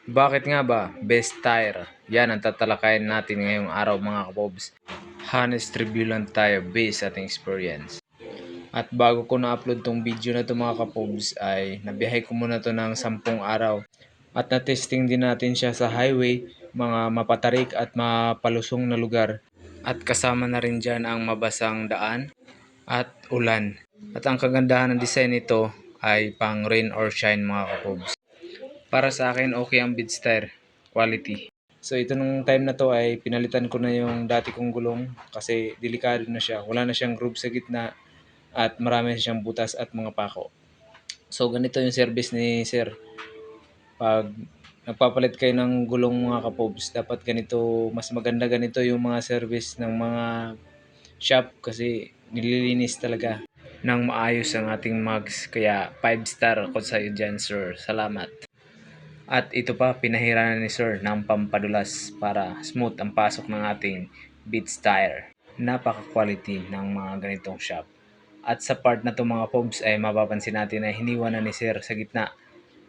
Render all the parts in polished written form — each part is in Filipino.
Bakit nga ba best tire? Yan ang tatalakayin natin ngayong araw mga kapobs. Honest review lang tayo based sa ating experience. At bago ko na-upload tong video na to mga kapobs ay nabiyahe ko muna to ng 10 araw. At na-testing din natin siya sa highway, mga mapatarik at mapalusong na lugar. At kasama na rin dyan ang mabasang daan at ulan. At ang kagandahan ng design nito ay pang rain or shine mga kapobs. Para sa akin, okay ang Bedstar quality. So ito nung time na to ay pinalitan ko na yung dati kong gulong kasi delikado na siya. Wala na siyang groove sa gitna at marami na siyang butas at mga pako. So ganito yung service ni Sir. Pag nagpapalit kayo ng gulong mga kapobs, dapat ganito, mas maganda ganito yung mga service ng mga shop kasi nililinis talaga ng maayos ang ating mugs. Kaya 5 star ako sa iyo dyan, sir. Salamat. At ito pa, pinahiranan ni Sir ng pampadulas para smooth ang pasok ng ating Beats tire. Napaka-quality ng mga ganitong shop. At sa part na to mga pobs ay mapapansin natin na hiniwa na ni Sir sa gitna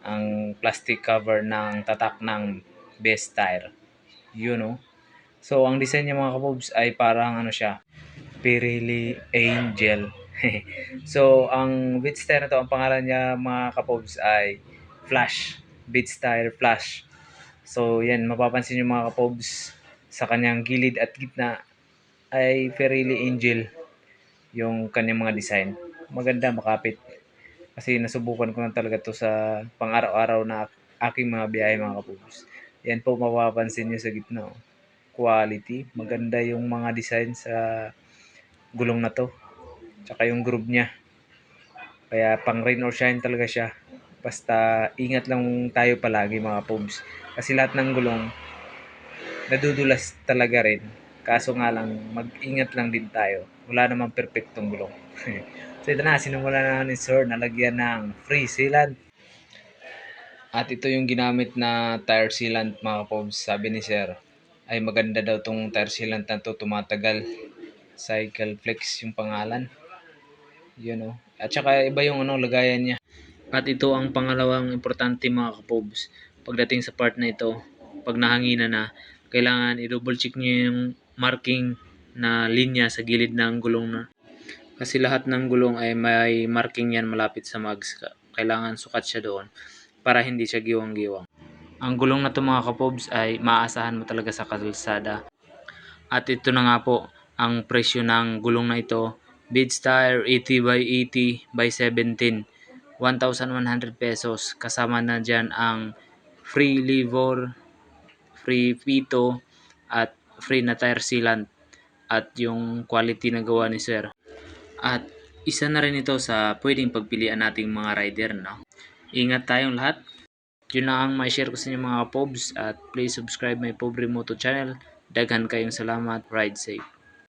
ang plastic cover ng tatak ng best tire. You know? So ang design niya mga kapobs ay parang ano siya, Pirelli Angel. So ang Beats tire na to, ang pangalan niya mga kapobs ay Flash. Beats tire Flash. So yan, mapapansin yung mga kapobs sa kanyang gilid at gitna ay Pirelli Angel yung kanyang mga design. Maganda, makapit. Kasi nasubukan ko na talaga to sa pang-araw-araw na aking mga biyahe mga kapobs. Yan po mapapansin nyo sa gitna. Oh. Quality. Maganda yung mga design sa gulong na to. Tsaka yung groove niya. Kaya pang rain or shine talaga siya. Basta ingat lang tayo palagi mga pobs. Kasi lahat ng gulong nadudulas talaga rin. Kaso nga lang, mag-ingat lang din tayo. Wala namang perfectong gulong. So ito na, sinimula na ni Sir na lagyan ng free sealant. At ito yung ginamit na tire sealant mga pobs. Sabi ni Sir, ay maganda daw tong tire sealant na to, tumatagal. Cycle Flex yung pangalan. You know. At saka iba yung lagayan niya. At ito ang pangalawang importante mga kapobs. Pagdating sa part na ito, pag nahanginan na, kailangan i-double check nyo yung marking na linya sa gilid ng gulong na. Kasi lahat ng gulong ay may marking yan malapit sa mags. Kailangan sukat siya doon para hindi siya giwang-giwang. Ang gulong na to mga kapobs ay maaasahan mo talaga sa kalsada. At ito na nga po ang presyo ng gulong na ito. Beats tire 80x80x17. 1,100 pesos. Kasama na dyan ang free lever, free pito, at free na tire sealant. At yung quality na gawa ni Sir. At isa na rin ito sa pwedeng pagpilian nating mga rider. No? Ingat tayong lahat. Yun lang ang ma-share ko sa inyo mga pobs. At please subscribe my Pobre Moto channel. Daghan kayong salamat. Ride safe.